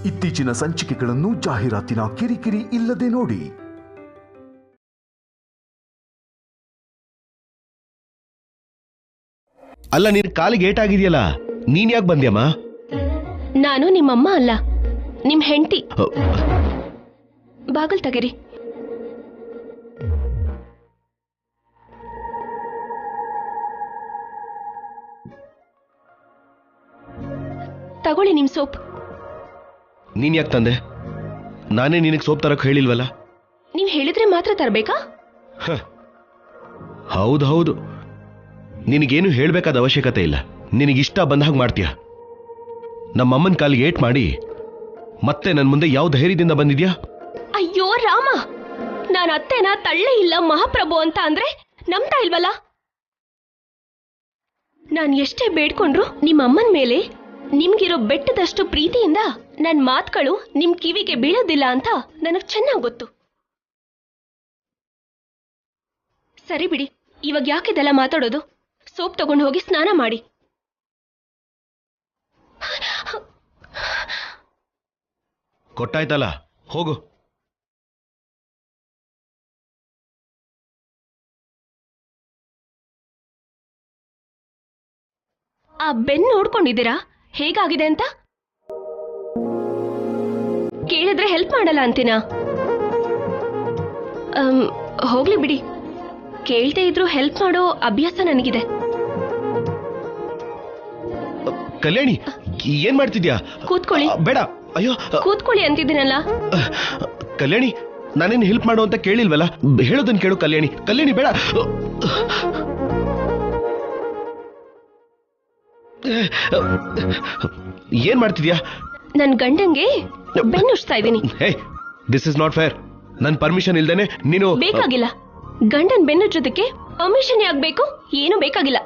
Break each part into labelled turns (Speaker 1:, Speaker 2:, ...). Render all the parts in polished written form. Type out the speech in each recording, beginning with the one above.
Speaker 1: ಇತ್ತೀಚಿನ ಸಂಚಿಕೆಗಳನ್ನು ಜಾಹೀರಾತಿನ ಕಿರಿಕಿರಿ ಇಲ್ಲದೆ ನೋಡಿ.
Speaker 2: ಅಲ್ಲ, ನಿನ್ ಕಾಲಿಗೆ ಏಟಾಗಿದೆಯಲ್ಲ, ನೀನ್ ಯಾಕೆ ಬಂದ್ಯಮ್ಮ?
Speaker 3: ನಾನು ನಿಮ್ಮಮ್ಮ ಅಲ್ಲ, ನಿಮ್ ಹೆಂಡತಿ. ಬಾಗಲ್ ತೆಗೀರಿ. ತಗೊಳ್ಳಿ ನಿಮ್ ಸೋಪ್.
Speaker 2: ನೀನ್ ಯಾಕೆ ತಂದೆ? ನಾನೇ ನಿನಗೆ ಸೋಪ್ ತರಕ್ ಹೇಳಿಲ್ವಲ್ಲ.
Speaker 3: ನೀವ್ ಹೇಳಿದ್ರೆ ಮಾತ್ರ ತರಬೇಕಾ?
Speaker 2: ಹೌದು, ನಿನಗೇನು ಹೇಳ್ಬೇಕಾದ ಅವಶ್ಯಕತೆ ಇಲ್ಲ. ನಿನಗಿಷ್ಟ ಬಂದ ಹಾಗೆ ಮಾಡ್ತೀಯ. ನಮ್ಮಮ್ಮನ ಕಾಲಿಗೆ ಏಟ್ ಮಾಡಿ ಮತ್ತೆ ನನ್ ಮುಂದೆ ಯಾವ ಧೈರ್ಯದಿಂದ ಬಂದಿದ್ಯಾ?
Speaker 3: ಅಯ್ಯೋ ರಾಮ, ನಾನು ಅತ್ತೆನ ತಳ್ಳೆ ಇಲ್ಲ ಮಹಾಪ್ರಭು ಅಂತ ಅಂದ್ರೆ ನಂಬ್ತಾ ಇಲ್ವಲ್ಲ. ನಾನ್ ಎಷ್ಟೇ ಬೇಡ್ಕೊಂಡ್ರು ನಿಮ್ಮಮ್ಮನ ಮೇಲೆ ನಿಮ್ಗಿರೋ ಬೆಟ್ಟದಷ್ಟು ಪ್ರೀತಿಯಿಂದ ನನ್ ಮಾತುಗಳು ನಿಮ್ ಕಿವಿಗೆ ಬೀಳೋದಿಲ್ಲ ಅಂತ ನನಗ್ ಚೆನ್ನಾಗ್ ಗೊತ್ತು. ಸರಿ ಬಿಡಿ, ಇವಾಗ ಯಾಕಿದೆಲ್ಲ ಮಾತಾಡೋದು? ಸೋಪ್ ತಗೊಂಡು ಹೋಗಿ ಸ್ನಾನ ಮಾಡಿ.
Speaker 2: ಕೊಟ್ಟಾಯ್ತಲ್ಲ, ಹೋಗು.
Speaker 3: ಆ ಬೆನ್ನು ನೋಡ್ಕೊಂಡಿದ್ದೀರಾ ಹೇಗಾಗಿದೆ ಅಂತ? ಕೇಳಿದ್ರೆ ಹೆಲ್ಪ್ ಮಾಡಲ್ಲ ಅಂತೀನಾ? ಹೋಗ್ಲಿ ಬಿಡಿ, ಕೇಳ್ದೇ ಇದ್ರು ಹೆಲ್ಪ್ ಮಾಡೋ ಅಭ್ಯಾಸ ನನಗಿದೆ.
Speaker 2: ಕಲ್ಯಾಣಿ, ಏನ್ ಮಾಡ್ತಿದ್ಯಾ?
Speaker 3: ಕೂತ್ಕೊಳ್ಳಿ.
Speaker 2: ಬೇಡ, ಅಯ್ಯೋ
Speaker 3: ಕೂತ್ಕೊಳ್ಳಿ ಅಂತಿದ್ದೀನಲ್ಲ.
Speaker 2: ಕಲ್ಯಾಣಿ, ನಾನೇನು ಹೆಲ್ಪ್ ಮಾಡು ಅಂತ ಕೇಳಿಲ್ವಲ್ಲ. ಹೇಳೋದನ್ನ ಕೇಳು ಕಲ್ಯಾಣಿ. ಕಲ್ಯಾಣಿ ಬೇಡ. ಏನ್ ಮಾಡ್ತಿದ್ಯಾ?
Speaker 3: ನನ್ ಗಂಡಂಗೆ ಬೆನ್ನುಸ್ತಾ ಇದ್ದೀನಿ.
Speaker 2: This is not fair. ನನ್ ಪರ್ಮಿಷನ್ ಇಲ್ದೇನೆ ನೀನು.
Speaker 3: ಬೇಕಾಗಿಲ್ಲ. ಗಂಡನ್ ಬೆನ್ನುಜ್ಜೋದಕ್ಕೆ ಪರ್ಮಿಷನ್ ಯಾಕಬೇಕು? ಏನು ಬೇಕಾಗಿಲ್ಲ.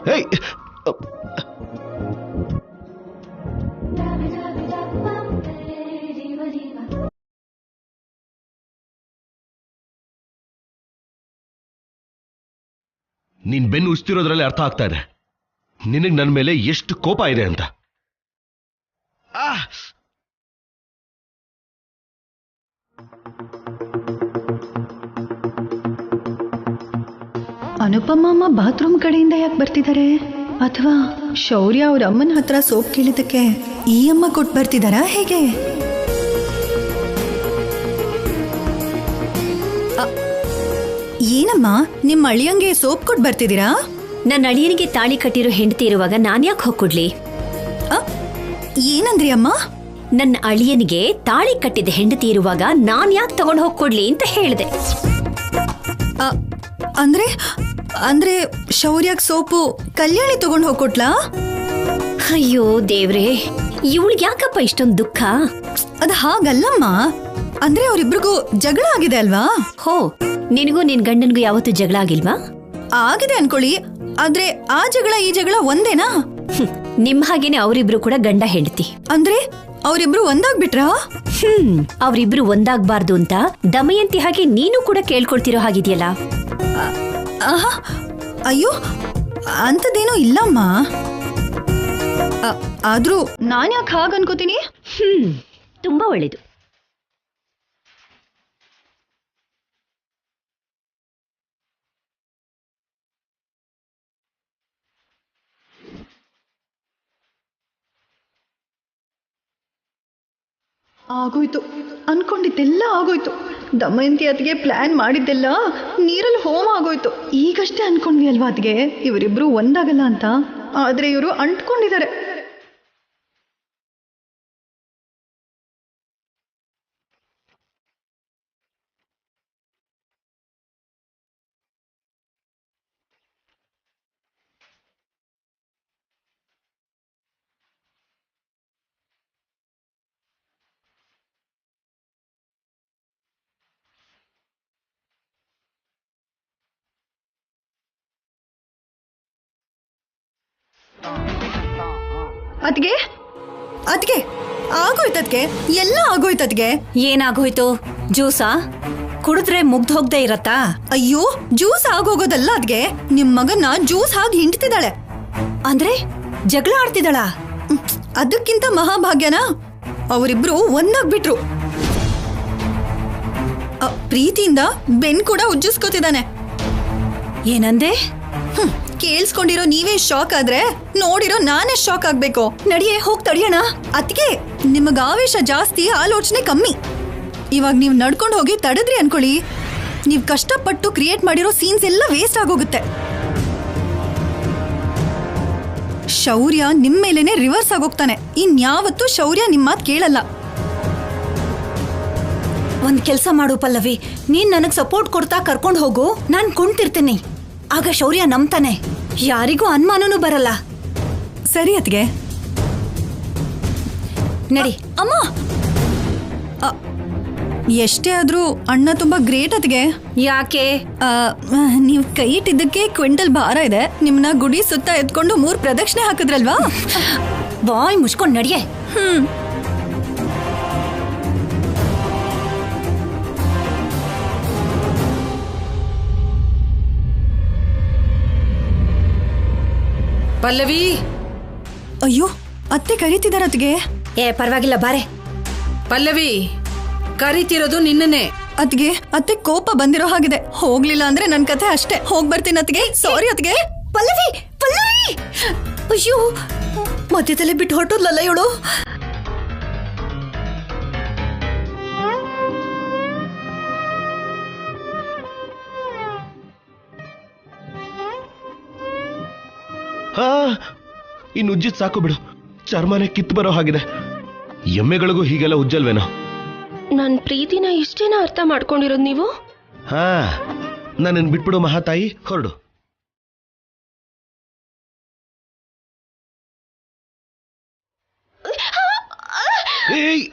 Speaker 2: ನೀನ್ ಬೆನ್ನು ಉಸ್ತಿರೋದ್ರಲ್ಲಿ ಅರ್ಥ ಆಗ್ತಾ ಇದೆ ನಿನಗ್ ನನ್ ಮೇಲೆ ಎಷ್ಟು ಕೋಪ ಇದೆ ಅಂತ.
Speaker 4: ಅನುಪಮ್ಮ ಬಾತ್ರೂಮ್ ಕಡೆಯಿಂದ ಯಾಕೆ ಬರ್ತಿದ್ದಾರೆ? ಅಥವಾ ಶೌರ್ಯ ಅವ್ರ ಅಮ್ಮನ ಹತ್ರ ಸೋಪ್ ಕೇಳಿದಕ್ಕೆ ಈ ಅಮ್ಮ ಕೊಟ್ಟು ಬರ್ತಿದಾರಾ ಹೇಗೆ? ಏನಮ್ಮ, ನಿಮ್ಮ ಅಳಿಯಂಗೆ ಸೋಪ್ ಕೊಟ್ಟು ಬರ್ತಿದ್ದೀರಾ?
Speaker 5: ನನ್ನ ಅಳಿಯನಿಗೆ ತಾಳಿ ಕಟ್ಟಿರೋ ಹೆಂಡತಿ ಇರುವಾಗ ನಾನ್ ಯಾಕೆ ಹೋಗ್ಕೊಡ್ಲಿ?
Speaker 4: ಏನಂದ್ರಿ ಅಮ್ಮ?
Speaker 5: ನನ್ನ ಅಳಿಯನಿಗೆ ತಾಳಿ ಕಟ್ಟಿದ ಹೆಂಡತಿ ಇರುವಾಗ ನಾನ್ ಯಾಕೆ ತಗೊಂಡು ಹೋಗ್ಕೊಡ್ಲಿ ಅಂತ ಹೇಳಿದೆ.
Speaker 4: ಅಂದ್ರೆ ಅಂದ್ರೆ ಶೌರ್ಯಕ್ ಸೋಪು ಕಲ್ಯಾಣಿ ತಗೊಂಡು ಹೋಗ್ಕೊಟ್ಲಾ?
Speaker 5: ಅಯ್ಯೋ ದೇವ್ರೆ, ಇವಳಿಗೆ ಯಾಕಪ್ಪ ಇಷ್ಟೊಂದು ದುಃಖ?
Speaker 4: ಅದ ಹಾಗಲ್ಲಮ್ಮ, ಅಂದ್ರೆ ಅವರಿಬ್ರಿಗೂ ಜಗಳ ಆಗಿದೆ ಅಲ್ವಾ?
Speaker 5: ಹೋ, ನಿನಗೂ ನಿನ್ ಗಂಡನ್ಗೂ ಯಾವತ್ತೂ ಜಗಳ ಆಗಿಲ್ವಾ?
Speaker 4: ಆಗಿದೆ ಅನ್ಕೊಳ್ಳಿ, ಆದ್ರೆ ಆ ಜಗಳ ಈ ಜಗಳ ಒಂದೇನಾ?
Speaker 5: ನಿಮ್ ಹಾಗೇನೆ ಅವರಿಬ್ರು ಕೂಡ ಗಂಡ ಹೆಂಡತಿ.
Speaker 4: ಅಂದ್ರೆ ಅವರಿಬ್ರು ಒಂದಾಗ್ಬಿಟ್ರಾ?
Speaker 5: ಅವರಿಬ್ರು ಒಂದಾಗ್ಬಾರ್ದು ಅಂತ ದಮಯಂತಿ ಹಾಗೆ ನೀನು ಕೂಡ ಕೇಳ್ಕೊಳ್ತಿರೋ ಹಾಗಿದೆಯಲ್ಲ.
Speaker 4: ಅಯ್ಯೋ, ಅಂತದೇನೋ ಇಲ್ಲಮ್ಮ. ಆದ್ರೂ ನಾನ್ ಯಾಕೆ ಹಾಗ ಅನ್ಕೋತೀನಿ?
Speaker 5: ತುಂಬಾ ಒಳ್ಳೇದು.
Speaker 4: ಆಗೋಯ್ತು, ಅನ್ಕೊಂಡಿದ್ದೆಲ್ಲ ಆಗೋಯ್ತು. ದಮಯಂತಿ ಅತಿಗೆ ಪ್ಲಾನ್ ಮಾಡಿದ್ದೆಲ್ಲ ನೀರಲ್ಲಿ ಹೋಮ ಆಗೋಯ್ತು. ಈಗಷ್ಟೇ ಅನ್ಕೊಂಡ್ವಿ ಅಲ್ವಾ ಅತಿಗೆ ಇವರಿಬ್ರು ಒಂದಾಗಲ್ಲ ಅಂತ, ಆದ್ರೆ ಇವರು ಅಂಟ್ಕೊಂಡಿದ್ದಾರೆ. ಅದ್ಗೆ ಅದ್ಗೆ ಆಗೋಯ್ತದ್ಗೆ, ಎಲ್ಲ ಆಗೋಯ್ತದ್ಗೆ.
Speaker 5: ಏನಾಗೋಯ್ತು? ಜ್ಯೂಸಾ ಕುಡಿದ್ರೆ ಮುಗ್ದು ಹೋಗ್ದೇ ಇರತ್ತಾ?
Speaker 4: ಅಯ್ಯೋ, ಜ್ಯೂಸ್ ಆಗೋಗೋದಲ್ಲ ಅದ್ಗೆ, ನಿಮ್ ಮಗನ್ನ ಜ್ಯೂಸ್ ಹಾಗೆ ಹಿಂಡ್ತಿದ್ದಾಳೆ.
Speaker 5: ಅಂದ್ರೆ ಜಗಳ ಆಡ್ತಿದ್ದಾಳ?
Speaker 4: ಅದಕ್ಕಿಂತ ಮಹಾಭಾಗ್ಯನಾ? ಅವರಿಬ್ರು ಒಂದಾಗ್ಬಿಟ್ರು. ಪ್ರೀತಿಯಿಂದ ಬೆನ್ ಕೂಡ ಉಜ್ಜಿಸ್ಕೊತಿದ್ದಾನೆ.
Speaker 5: ಏನಂದೆ?
Speaker 4: ಕೇಳಿಸ್ಕೊಂಡಿರೋ ನೀವೇ ಶಾಕ್ ಆದ್ರೆ ನೋಡಿರೋ ನಾನೇ ಶಾಕ್ ಆಗ್ಬೇಕು.
Speaker 5: ನಡಿಯೇ, ಹೋಗ್ ತಡಿಯೋಣ.
Speaker 4: ಅದಕ್ಕೆ ನಿಮಗ ಆವೇಶ ಜಾಸ್ತಿ, ಆಲೋಚನೆ ಕಮ್ಮಿ. ಇವಾಗ ನೀವು ನಡ್ಕೊಂಡು ಹೋಗಿ ತಡೆದ್ರಿ ಅನ್ಕೊಳ್ಳಿ, ನೀವು ಕಷ್ಟಪಟ್ಟು ಕ್ರಿಯೇಟ್ ಮಾಡಿರೋ ಸೀನ್ಸ್ ಎಲ್ಲ ವೇಸ್ಟ್ ಆಗೋಗುತ್ತೆ. ಶೌರ್ಯ ನಿಮ್ ಮೇಲೇನೆ ರಿವರ್ಸ್ ಆಗೋಗ್ತಾನೆ. ಇನ್ಯಾವತ್ತೂ ಶೌರ್ಯ ನಿಮ್ ಮಾತು ಕೇಳಲ್ಲ.
Speaker 5: ಒಂದ್ ಕೆಲ್ಸ ಮಾಡು ಪಲ್ಲವಿ, ನೀನ್ ನನಗ್ ಸಪೋರ್ಟ್ ಕೊಡ್ತಾ ಕರ್ಕೊಂಡ್ ಹೋಗು, ನಾನ್ ಕುಂತಿರ್ತೀನಿ. ಆಗ ಶೌರ್ಯ ನಂಬ್ತಾನೆ, ಯಾರಿಗೂ ಅನುಮಾನನೂ ಬರಲ್ಲ.
Speaker 4: ಸರಿ ಅತ್ಗೆ.
Speaker 5: ನಡಿ.
Speaker 4: ಅಮ್ಮ, ಎಷ್ಟೇ ಆದ್ರೂ ಅಣ್ಣ ತುಂಬಾ ಗ್ರೇಟ್ ಅತ್ಗೆ.
Speaker 5: ಯಾಕೆ?
Speaker 4: ನೀವು ಕೈ ಇಟ್ಟಿದ್ದಕ್ಕೆ ಕ್ವಿಂಟಲ್ ಭಾರ ಇದೆ. ನಿಮ್ನ ಗುಡಿ ಸುತ್ತ ಎತ್ಕೊಂಡು 3 ಪ್ರದಕ್ಷಿಣೆ ಹಾಕಿದ್ರಲ್ವಾ?
Speaker 5: ಬಾಯ್ ಮುಚ್ಕೊಂಡ್ ನಡಿಯೇ.
Speaker 6: ಪಲ್ಲವಿ,
Speaker 4: ಅಯ್ಯೋ, ಅತ್ತೆ ಕರೀತಿದಾರ ಅತ್ಗೆ.
Speaker 5: ಏ ಪರವಾಗಿಲ್ಲ, ಬಾರೆ.
Speaker 6: ಪಲ್ಲವಿ, ಕರೀತಿರೋದು ನಿನ್ನನ್ನೇ.
Speaker 4: ಅತ್ಗೆ, ಅತ್ತೆ ಕೋಪ ಬಂದಿರೋ ಹಾಗಿದೆ. ಹೋಗ್ಲಿಲ್ಲ ಅಂದ್ರೆ ನನ್ ಕತೆ ಅಷ್ಟೇ. ಹೋಗ್ ಬರ್ತೀನಿ ಅತ್ಗೆ. ಸಾರಿ ಅತ್ಗೆ.
Speaker 5: ಪಲ್ಲವಿ, ಪಲ್ಲವಿ! ಅಯ್ಯೋ, ಮಧ್ಯದಲ್ಲೇ ಬಿಟ್ಟು ಹೊರಟೋದ್ಲಲ್ಲ ಇವಳು.
Speaker 2: ಇನ್ನು ಉಜ್ಜಿದ್ ಸಾಕು ಬಿಡು, ಚರ್ಮನೆ ಕಿತ್ತು ಬರೋ ಹಾಗಿದೆ. ಎಮ್ಮೆಗಳಿಗೂ ಹೀಗೆಲ್ಲ ಉಜ್ಜಲ್ವೇನೋ?
Speaker 3: ನನ್ ಪ್ರೀತಿನ ಇಷ್ಟೇನ ಅರ್ಥ ಮಾಡ್ಕೊಂಡಿರೋದು ನೀವು?
Speaker 2: ನನ್ನನ್ನು ಬಿಟ್ಬಿಡು ಮಹಾತಾಯಿ, ಹೊರಡು. ಏಯ್,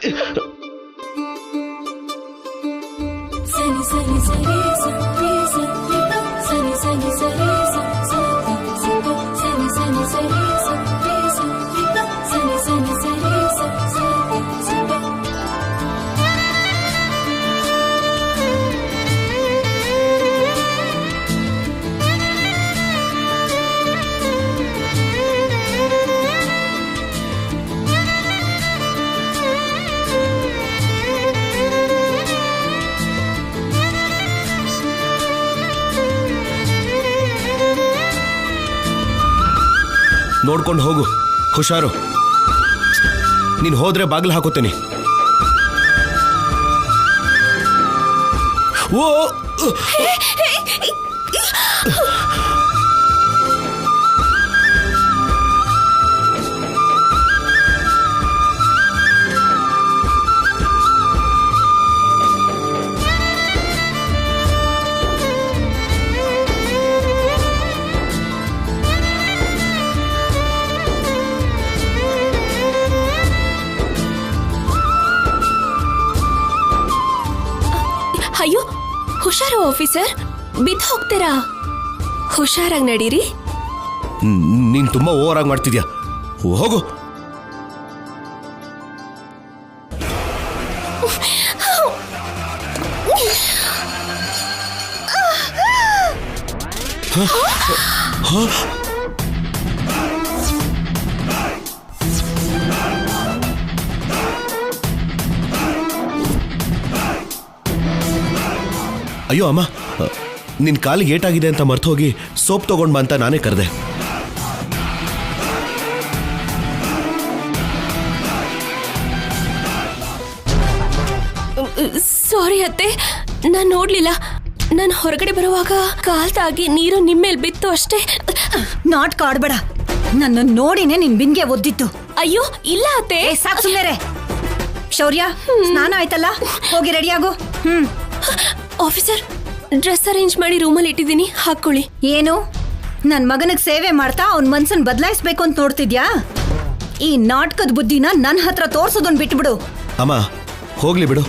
Speaker 2: ನೋಡ್ಕೊಂಡು ಹೋಗು, ಹುಷಾರು. ನೀನು ಹೋದ್ರೆ ಬಾಗಿಲು ಹಾಕೋತೀನಿ. ಓ,
Speaker 3: ಅಯ್ಯೋ, ಹುಷಾರು ಆಫೀಸರ್, ಬಿದ್ದು ಹೋಗ್ತೀರಾ. ಹುಷಾರಾಗಿ ನಡೀರಿ.
Speaker 2: ನೀನ್ ತುಂಬಾ ಓವರ್ ಆಗಿ ಮಾಡ್ತಿದ್ಯಾ. ಹೋಗು. ಅಯ್ಯೋ ಅಮ್ಮ, ನಿನ್ ಕಾಲಿಗೆ ಏಟಾಗಿದೆ ಅಂತ ಮರ್ತು ಹೋಗಿ ಸೋಪ್ ತಗೊಂಡ್ ಬಾ ಅಂತ ನಾನೇ ಕರೆದೆ.
Speaker 3: ಸಾರಿ ಅತ್ತೆ, ನಾನ್ ನೋಡ್ಲಿಲ್ಲ. ನಾನು ಹೊರಗಡೆ ಬರುವಾಗ ಕಾಲ್ ತಾಗಿ ನೀರು ನಿಮ್ಮೇಲ್ ಬಿತ್ತು ಅಷ್ಟೇ.
Speaker 5: ನಾಟಕ ಆಡ್ಬೇಡ, ನನ್ನ ನೋಡಿನೇ ನಿನ್ ಬಿನ್ಗೆ ಒದ್ದಿತ್ತು.
Speaker 3: ಅಯ್ಯೋ ಇಲ್ಲ ಅತ್ತೆ.
Speaker 5: ಸಾಕು ಸುಮ್ಮನೆ. ಶೌರ್ಯ, ಸ್ನಾನ ಆಯ್ತಲ್ಲ, ಹೋಗಿ ರೆಡಿಯಾಗು.
Speaker 3: ಆಫೀಸರ್, ಡ್ರೆಸ್ ಅರೇಂಜ್ ಮಾಡಿ ರೂಮಲ್ಲಿ ಇಟ್ಟಿದ್ದೀನಿ, ಹಾಕೊಳ್ಳಿ.
Speaker 5: ಏನು, ನನ್ ಮಗನಿಗೆ ಸೇವೆ ಮಾಡ್ತಾ ಅವ್ನ ಮನ್ಸನ್ ಬದಲಾಯಿಸ್ಬೇಕು ಅಂತ ನೋಡ್ತಿದ್ಯಾ? ಈ ನಾಟಕದ ಬುದ್ಧಿನ ನನ್ನ ಹತ್ರ ತೋರ್ಸೋದನ್ ಬಿಟ್ಬಿಡು.
Speaker 2: ಅಮ್ಮ, ಹೋಗ್ಲಿ ಬಿಡು.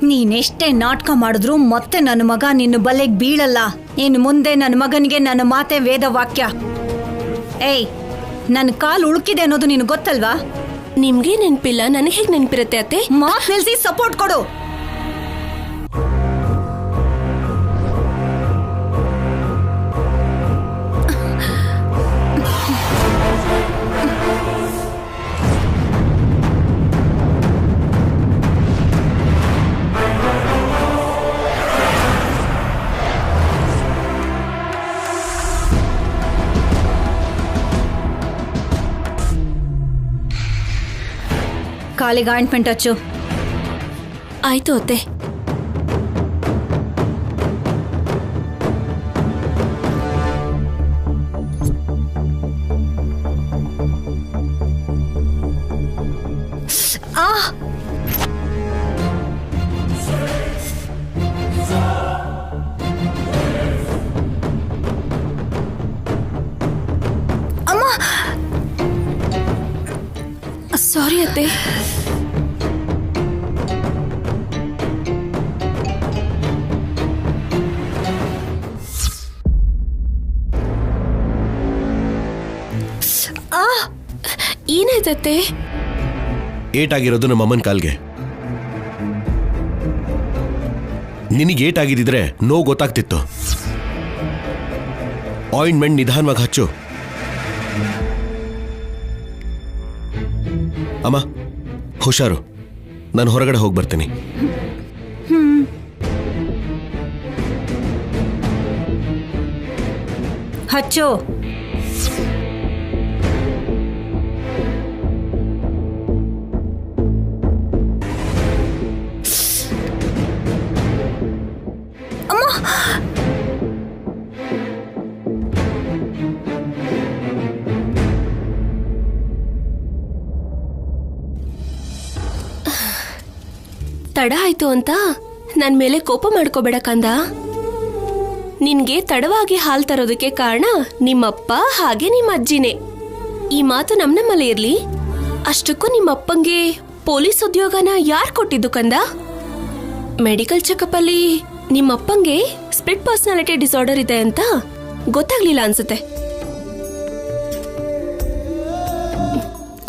Speaker 5: ನೀನೆಷ್ಟೇ ನಾಟಕ ಮಾಡಿದ್ರು ಮತ್ತೆ ನನ್ನ ಮಗ ನಿನ್ನ ಬಲೆಗ್ ಬೀಳಲ್ಲ. ಇನ್ನು ಮುಂದೆ ನನ್ನ ಮಗನಿಗೆ ನನ್ನ ಮಾತೆ ವೇದ ವಾಕ್ಯ. ಏಯ್, ನನ್ನ ಕಾಲು ಉಳುಕಿದೆ ಅನ್ನೋದು ನಿನ್ ಗೊತ್ತಲ್ವಾ?
Speaker 3: ನಿಮ್ಗೆ ನೆನ್ಪಿಲ್ಲ, ನನಗೆ ಹೇಗೆ ನೆನ್ಪಿರುತ್ತೆ ಅತ್ತೆ?
Speaker 5: ಮಾತ್ ನಿಲ್ಸಿ ಸಪೋರ್ಟ್ ಕೊಡು. ಕಾಲಿಗೆ ಆಯಿಂಟ್ಮೆಂಟ್ ಹಚ್ಚು.
Speaker 3: ಆಯ್ತು ಅತ್ತೆ. ಸಾರಿ ಅತ್ತೆ. ಏನಾಯ್ತತ್ತೆ?
Speaker 2: ಏಟಾಗಿರೋದು ನಮ್ಮ ಅಮ್ಮನ ಕಾಲ್ಗೆ. ನಿನಗೆ ಏಟಾಗಿದ್ದಿದ್ರೆ ನೋವು ಗೊತ್ತಾಗ್ತಿತ್ತು. ಆಯಿಂಟ್ಮೆಂಟ್ ನಿಧಾನವಾಗಿ ಹಚ್ಚು. ಅಮ್ಮ ಹುಷಾರು, ನಾನು ಹೊರಗಡೆ ಹೋಗಿ ಬರ್ತೀನಿ.
Speaker 5: ಹಚ್ಚು.
Speaker 3: ತಡ ಆಯ್ತು ಅಂತ ನನ್ ಮೇಲೆ ಕೋಪ ಮಾಡ್ಕೋಬೇಡ ಕಂದ. ನಿನ್ಗೆ ತಡವಾಗಿ ಹಾಲ್ ತರೋದಕ್ಕೆ ಕಾರಣ ನಿಮ್ಮಪ್ಪ ಹಾಗೆ ನಿಮ್ಮ ಅಜ್ಜಿನೇ. ಈ ಮಾತು ನಮ್ಮಲ್ಲೇ ಇರ್ಲಿ. ಅಷ್ಟಕ್ಕೂ ನಿಮ್ಮಪ್ಪಂಗೆ ಪೊಲೀಸ್ ಉದ್ಯೋಗನ ಯಾರು ಕೊಟ್ಟಿದ್ದು ಕಂದ? ಮೆಡಿಕಲ್ ಚೆಕಪ್ ಅಲ್ಲಿ ನಿಮ್ಮಪ್ಪಂಗೆ ಸ್ಪ್ಲಿಟ್ ಪರ್ಸನಾಲಿಟಿ ಡಿಸಾರ್ಡರ್ ಇದೆ ಅಂತ ಗೊತ್ತಾಗ್ಲಿಲ್ಲ ಅನ್ಸುತ್ತೆ.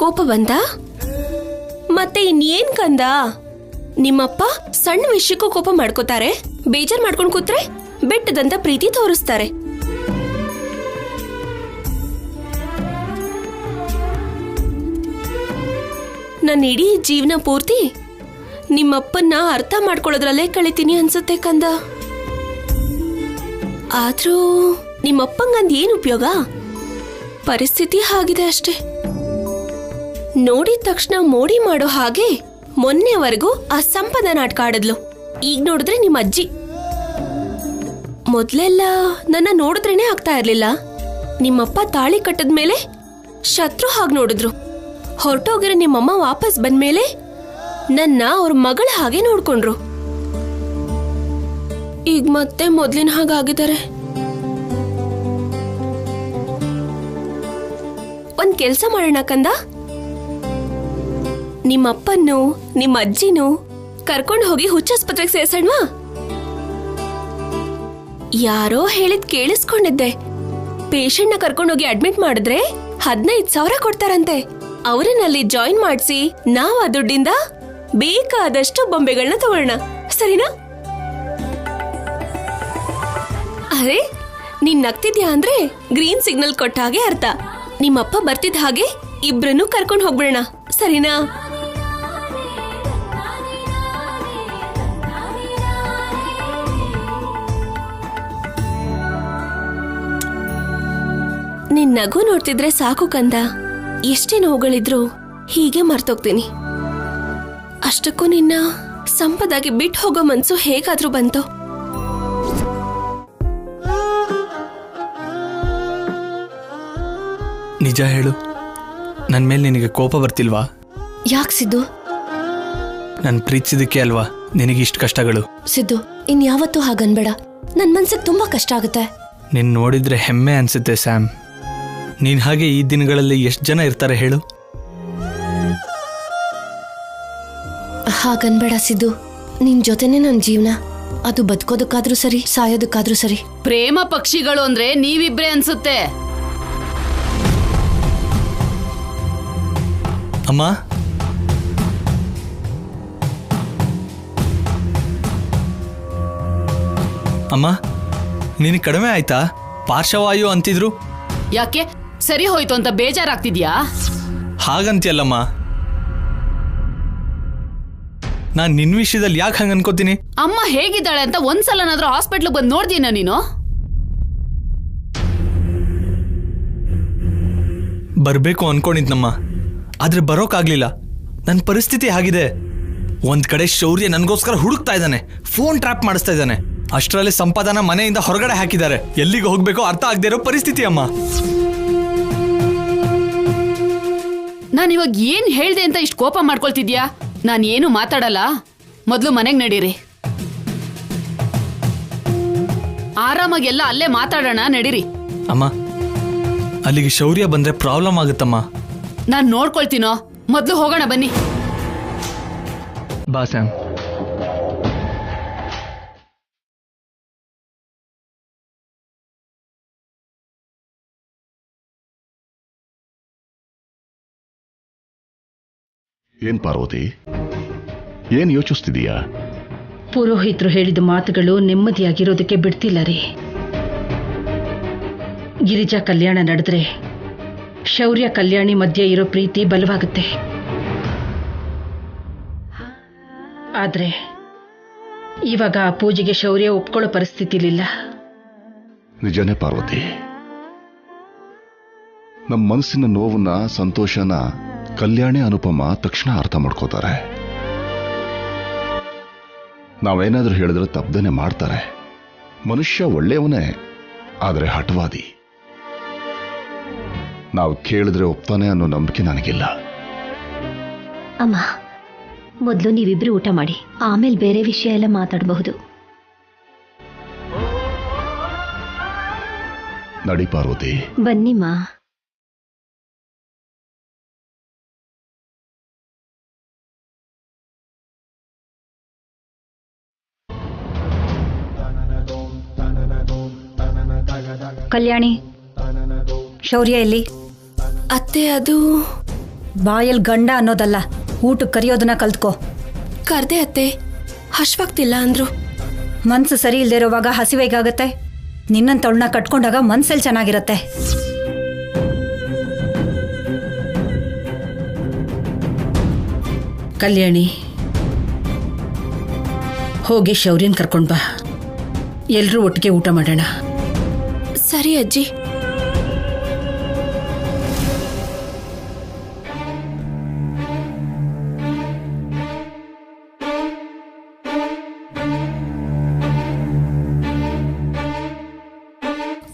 Speaker 3: ಕೋಪ ಬಂತ? ಮತ್ತೆ ಇನ್ನೇನ್ ಕಂದ, ನಿಮ್ಮಪ್ಪ ಸಣ್ಣ ವಿಷಯಕ್ಕೂ ಕೋಪ ಮಾಡ್ಕೋತಾರೆ, ಬೇಜಾರ್ ಮಾಡ್ಕೊಂಡು ಕೂತ್ರೆ ಬೆಟ್ಟದಂತ ಪ್ರೀತಿ ತೋರಿಸ್ತಾರೆ. ನನ್ನ ಇಡೀ ಜೀವನ ಪೂರ್ತಿ ನಿಮ್ಮಪ್ಪನ್ನ ಅರ್ಥ ಮಾಡ್ಕೊಳ್ಳೋದ್ರಲ್ಲೇ ಕಳಿತೀನಿ ಅನ್ಸುತ್ತೆ ಕಂದ. ಆದ್ರೂ ನಿಮ್ಮಪ್ಪಂಗಂದ್ ಏನ್ ಉಪಯೋಗ? ಪರಿಸ್ಥಿತಿ ಆಗಿದೆ ಅಷ್ಟೇ. ನೋಡಿದ ತಕ್ಷಣ ಮೋಡಿ ಮಾಡೋ ಹಾಗೆ ಮೊನ್ನೆವರೆಗೂ ಆ ಸಂಪದ ನಾಟಕ ಆಡಿದ್ಲು. ಈಗ ನೋಡಿದ್ರೆ ನಿಮ್ಮ ಅಜ್ಜಿ. ಮೊದ್ಲೆಲ್ಲ ನನ್ನ ನೋಡಿದ್ರೇನೆ ಆಗ್ತಾ ಇರ್ಲಿಲ್ಲ. ನಿಮ್ಮಪ್ಪ ತಾಳಿ ಕಟ್ಟದ್ಮೇಲೆ ಶತ್ರು ಹಾಗೆ ನೋಡಿದ್ರು. ಹೊರಟೋಗಿರೋ ನಿಮ್ಮಮ್ಮ ವಾಪಸ್ ಬಂದ್ಮೇಲೆ ನನ್ನ ಅವ್ರ ಮಗಳ ಹಾಗೆ ನೋಡ್ಕೊಂಡ್ರು. ಈಗ ಮತ್ತೆ ಮೊದ್ಲಿನ ಹಾಗಾಗಿದ್ದಾರೆ. ಒಂದ್ ಕೆಲ್ಸ ಮಾಡೋಣ ಕಂದ, ನಿಮ್ಮಪ್ಪನ್ನು ನಿಮ್ಮ ಅಜ್ಜಿನೂ ಕರ್ಕೊಂಡು ಹೋಗಿ ಹುಚ್ಚಾಸ್ಪತ್ರೆಗೆ ಸೇರ್ಸಣ್ವಾ? ಯಾರೋ ಹೇಳಿದ್ ಕೇಳಿಸ್ಕೊಂಡಿದ್ದೆ. ಪೇಷಂಟ್ ನ ಕರ್ಕೊಂಡೋಗಿ ಅಡ್ಮಿಟ್ ಮಾಡಿದ್ರೆ 15,000 ಕೊಡ್ತಾರಂತೆ. ಅವರನ್ನಲ್ಲಿ ಜಾಯಿನ್ ಮಾಡಿಸಿ ನಾವ್ ಆ ದುಡ್ಡಿಂದ ಬೇಕಾದಷ್ಟು ಬೊಂಬೆಗಳನ್ನ ತಗೊಳ್ಳೋಣ, ಸರಿನಾ? ಅರೆ, ನೀನ್ ನಗ್ತಿದ್ಯಾ ಅಂದ್ರೆ ಗ್ರೀನ್ ಸಿಗ್ನಲ್ ಕೊಟ್ಟ ಹಾಗೆ ಅರ್ಥ. ನಿಮ್ಮಪ್ಪ ಬರ್ತಿದ್ದ ಹಾಗೆ ಇಬ್ರನ್ನೂ ಕರ್ಕೊಂಡು ಹೋಗ್ಬಿಡೋಣ, ಸರಿನಾ? ನಿನ್ ನಗು ನೋಡ್ತಿದ್ರೆ ಸಾಕು ಕಂದ. ಎಷ್ಟೇ ನೋವುಗಳಿದ್ರು ಹೀಗೆ ಮರ್ತೋಗ್ತೀನಿ. ಅಷ್ಟಕ್ಕೂ ನಿನ್ನ ಸಂಪದಾಗಿ ಬಿಟ್ಟು ಹೋಗೋ ಮನ್ಸು ಹೇಗಾದ್ರೂ ಬಂತು.
Speaker 7: ನಿಜ ಹೇಳು, ನನ್ನ ಮೇಲೆ ನಿನಗೆ ಕೋಪ ಬರ್ತಿಲ್ವಾ?
Speaker 3: ಯಾಕೆ ಸಿದ್ದು?
Speaker 7: ನಾನು ಪ್ರೀತಿಸಿದಕ್ಕೆ ಅಲ್ವಾ ನಿನಗಿಷ್ಟು ಕಷ್ಟಗಳು?
Speaker 3: ಸಿದ್ದು, ಇನ್ಯಾವತ್ತೂ ಹಾಗನ್ಬೇಡ. ನನ್ ಮನ್ಸಿಗೆ ತುಂಬಾ ಕಷ್ಟ ಆಗುತ್ತೆ.
Speaker 7: ನಿನ್ನ ನೋಡಿದ್ರೆ ಹೆಮ್ಮೆ ಅನ್ಸುತ್ತೆ ಸ್ಯಾಮ್. ನೀನ್ ಹಾಗೆ ಈ ದಿನಗಳಲ್ಲಿ ಎಷ್ಟು ಜನ ಇರ್ತಾರೆ ಹೇಳು?
Speaker 3: ಹಾಗನ್ಬೇಡ ಸಿದ್ದು. ನಿನ್ ಜೊತೆನೆ ನನ್ ಜೀವನ. ಅದು ಬದುಕೋದಕ್ಕಾದ್ರೂ ಸರಿ, ಸಾಯೋದಕ್ಕಾದ್ರೂ ಸರಿ.
Speaker 6: ಪ್ರೇಮ ಪಕ್ಷಿಗಳು ಅಂದ್ರೆ ನೀವಿಬ್ರೇ ಅನ್ಸುತ್ತೆ.
Speaker 7: ಅಮ್ಮ, ಅಮ್ಮ, ನಿನಗೆ ಕಡಿಮೆ ಆಯ್ತಾ? ಪಾರ್ಶ್ವವಾಯು ಅಂತಿದ್ರು.
Speaker 6: ಯಾಕೆ? ಸರಿ ಹೋಯ್ತು ಅಂತ ಬೇಜಾರಾಗ್ತಿದ್ಯಾ?
Speaker 7: ಹಾಗಂತೀಯಲ್ಲಮ್ಮ. ನಾನು ನಿನ್ನ ವಿಷಯದಲ್ಲಿ ಯಾಕೆ ಹಂಗೆ ಅನ್ಕೋತೀನಿ?
Speaker 6: ಅಮ್ಮ ಹೇಗಿದ್ದಾಳೆ ಅಂತ ಒಂದ್ಸಲನಾದ್ರೂ ಹಾಸ್ಪಿಟ್ಲಿಗೆ ಬಂದು ನೋಡ್ದೀನ ನೀನು?
Speaker 7: ಬರಬೇಕು ಅನ್ಕೊಂಡಿದ್ನಮ್ಮ, ಆದ್ರೆ ಬರೋಕ್ಕಾಗ್ಲಿಲ್ಲ. ನನ್ನ ಪರಿಸ್ಥಿತಿ ಆಗಿದೆ. ಒಂದ್ ಕಡೆ ಶೌರ್ಯ ನನಗೋಸ್ಕರ ಹುಡುಕ್ತಾ ಇದ್ದಾನೆ, ಫೋನ್ ಟ್ರ್ಯಾಪ್ ಮಾಡಿಸ್ತಾ ಇದ್ದಾನೆ. ಅಷ್ಟರಲ್ಲಿ ಸಂಪಾದನ ಮನೆಯಿಂದ ಹೊರಗಡೆ ಹಾಕಿದ್ದಾರೆ. ಎಲ್ಲಿಗೆ ಹೋಗ್ಬೇಕೋ ಅರ್ಥ ಆಗದೆ ಇರೋ ಪರಿಸ್ಥಿತಿ ಅಮ್ಮ.
Speaker 6: ನಾನು ಇವಾಗ ಏನ್ ಹೇಳ್ದೆ ಅಂತ ಇಷ್ಟು ಕೋಪ ಮಾಡ್ಕೊಳ್ತಿದ್ಯಾ? ನಾನು ಏನು ಮಾತಾಡಲ್ಲ, ಮೊದಲು ಮನೆಗೆ ನಡೀರಿ. ಆರಾಮಾಗೆಲ್ಲ ಅಲ್ಲೇ ಮಾತಾಡೋಣ, ನಡೀರಿ.
Speaker 7: ಅಮ್ಮ, ಅಲ್ಲಿಗೆ ಶೌರ್ಯ ಬಂದ್ರೆ ಪ್ರಾಬ್ಲಮ್ ಆಗುತ್ತಮ್ಮ.
Speaker 6: ನಾನು ನೋಡ್ಕೊಳ್ತೀನೋ, ಮೊದಲು ಹೋಗೋಣ ಬನ್ನಿ.
Speaker 7: ಬಾ ಸ್ಯಾಮ್.
Speaker 8: ಏನ್ ಪಾರ್ವತಿ, ಏನ್ ಯೋಚಿಸ್ತಿದೀಯಾ?
Speaker 9: ಪುರೋಹಿತರು ಹೇಳಿದ ಮಾತುಗಳು ನೆಮ್ಮದಿಯಾಗಿರೋದಕ್ಕೆ ಬಿಡ್ತಿಲ್ಲ ರೀ. ಗಿರಿಜಾ ಕಲ್ಯಾಣ ನಡೆದ್ರೆ ಶೌರ್ಯ ಕಲ್ಯಾಣಿ ಮಧ್ಯೆ ಇರೋ ಪ್ರೀತಿ ಬಲವಾಗುತ್ತೆ. ಆದ್ರೆ ಇವಾಗ ಆ ಪೂಜೆಗೆ ಶೌರ್ಯ ಒಪ್ಕೊಳ್ಳೋ ಪರಿಸ್ಥಿತಿಲಿಲ್ಲ.
Speaker 8: ನಿಜನೇ ಪಾರ್ವತಿ, ನಮ್ಮ ಮನಸ್ಸಿನ ನೋವನ್ನ, ಸಂತೋಷನ ಕಲ್ಯಾಣಿ ಅನುಪಮ ತಕ್ಷಣ ಅರ್ಥ ಮಾಡ್ಕೋತಾರೆ. ನಾವೇನಾದ್ರೂ ಹೇಳಿದ್ರೆ ತಪ್ಪದೇನೆ ಮಾಡ್ತಾರೆ. ಮನುಷ್ಯ ಒಳ್ಳೆಯವನೇ, ಆದ್ರೆ ಹಠವಾದಿ. ನಾವು ಕೇಳಿದ್ರೆ ಒಪ್ತಾನೆ ಅನ್ನೋ ನಂಬಿಕೆ ನನಗಿಲ್ಲ.
Speaker 10: ಅಮ್ಮ, ಮೊದಲು ನೀವಿಬ್ರು ಊಟ ಮಾಡಿ, ಆಮೇಲೆ ಬೇರೆ ವಿಷಯ ಎಲ್ಲ ಮಾತಾಡಬಹುದು.
Speaker 8: ನಡಿ ಪಾರ್ವತಿ.
Speaker 10: ಬನ್ನಿಮ್ಮ.
Speaker 5: ಕಲ್ಯಾಣಿ, ಶೌರ್ಯ ಎಲ್ಲಿ?
Speaker 3: ಅತ್ತೆ, ಅದು
Speaker 5: ಬಾಯಲ್ ಗಂಡ ಅನ್ನೋದಲ್ಲ, ಊಟಕ್ಕೆ ಕರೆಯೋದನ್ನ ಕಲ್ತ್ಕೋ.
Speaker 3: ಕರ್ದೆ ಅತ್ತೆ, ಹಶ್ವಾಗ್ತಿಲ್ಲ ಅಂದ್ರು.
Speaker 5: ಮನ್ಸು ಸರಿ ಇಲ್ದೇ ಇರೋವಾಗ ಹಸಿವೇಗಾಗತ್ತೆ. ನಿನ್ನಂತವಳನ್ನ ಕಟ್ಕೊಂಡಾಗ ಮನ್ಸಲ್ಲಿ ಚೆನ್ನಾಗಿರತ್ತೆ.
Speaker 9: ಕಲ್ಯಾಣಿ, ಹೋಗಿ ಶೌರ್ಯನ್ ಕರ್ಕೊಂಡ್ ಬಾ, ಎಲ್ರೂ ಒಟ್ಟಿಗೆ ಊಟ ಮಾಡೋಣ.
Speaker 3: ಸರಿ ಅಜ್ಜಿ.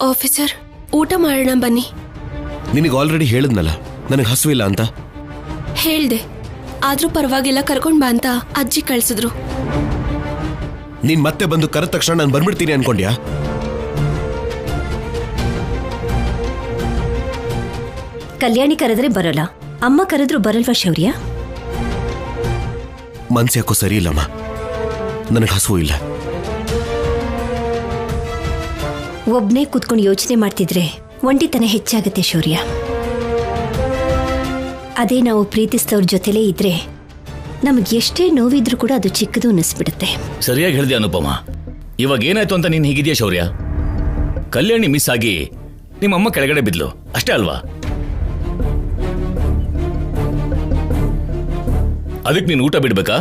Speaker 3: ಆಫೀಸರ್, ಊಟ ಮಾಡೋಣ ಬನ್ನಿ.
Speaker 2: ನಿನಗೆ ಆಲ್ರೆಡಿ ಹೇಳಿದ್ನಲ್ಲ ನನಗೆ ಹಸುವಿಲ್ಲ ಅಂತ.
Speaker 3: ಹೇಳ್ದೆ, ಆದ್ರೂ ಪರವಾಗಿಲ್ಲ, ಕರ್ಕೊಂಡ್ ಬಾ ಅಂತ ಅಜ್ಜಿ ಕಳ್ಸಿದ್ರು.
Speaker 2: ನೀನ್ ಮತ್ತೆ ಬಂದು ಕರೆದ ತಕ್ಷಣ ನಾನು ಬಂದ್ಬಿಡ್ತೀನಿ ಅನ್ಕೊಂಡ್ಯಾ?
Speaker 10: ಕಲ್ಯಾಣಿ ಕರೆದ್ರೆ ಬರೋಲ್ಲ, ಅಮ್ಮ ಕರೆದ್ರು ಬರಲ್ವಾ ಶೌರ್ಯ?
Speaker 2: ಮನ್ಸು ಯಾಕೋ ಸರಿ ಇಲ್ಲಮ್ಮ, ನನಗೆ ಹಸುವು ಇಲ್ಲ.
Speaker 10: ಒಬ್ನೇ ಕೂತ್ಕೊಂಡು ಯೋಚನೆ ಮಾಡ್ತಿದ್ರೆ ಒಂಟಿತನ ಹೆಚ್ಚಾಗತ್ತೆ ಶೌರ್ಯ. ಅದೇ ನಾವು ಪ್ರೀತಿಸಿದವ್ರ ಜೊತೆಲೇ ಇದ್ರೆ ನಮಗೆ ಎಷ್ಟೇ ನೋವಿದ್ರೂ ಕೂಡ ಅದು ಚಿಕ್ಕದು ಅನ್ನಿಸ್ಬಿಡುತ್ತೆ.
Speaker 11: ಸರಿಯಾಗಿ ಹೇಳಿದೆ ಅನುಪಮ. ಇವಾಗ ಏನಾಯ್ತು ಅಂತ ನೀನು ಹೀಗಿದೆಯಾ ಶೌರ್ಯ? ಕಲ್ಯಾಣಿ ಮಿಸ್ ಆಗಿ ನಿಮ್ಮಮ್ಮ ಕೆಳಗಡೆ ಬಿದ್ಲು ಅಷ್ಟೇ ಅಲ್ವಾ? ಅದಕ್ಕೆ ನೀನು ಊಟ ಬಿಡ್ಬೇಕಾ?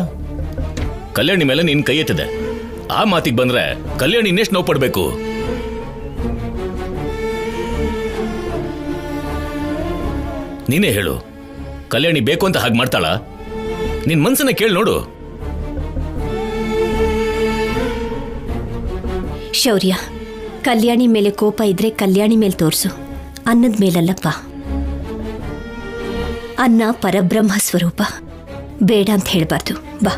Speaker 11: ಕಲ್ಯಾಣಿ ಮೇಲೆ ನೀನ್ ಕೈ ಎತ್ತಿದೆ. ಆ ಮಾತಿಗೆ ಬಂದ್ರೆ ಕಲ್ಯಾಣಿ ಇನ್ನೆಷ್ಟು ನೋವು ಪಡ್ಬೇಕು? ನೀನೇ ಹೇಳು, ಕಲ್ಯಾಣಿ ಬೇಕು ಅಂತ ಹಾಗೆ ಮಾಡ್ತಾಳ? ನಿನ್ ಮನ್ಸನ್ನ ಕೇಳಿ ನೋಡು.
Speaker 10: ಶೌರ್ಯ, ಕಲ್ಯಾಣಿ ಮೇಲೆ ಕೋಪ ಇದ್ರೆ ಕಲ್ಯಾಣಿ ಮೇಲೆ ತೋರ್ಸು, ಅನ್ನದ ಮೇಲಲ್ಲಪ್ಪ. ಅನ್ನ ಪರಬ್ರಹ್ಮ ಸ್ವರೂಪ, ಬೇಡ ಅಂತ ಹೇಳ್ಬಾರ್ದು. ಬಾ.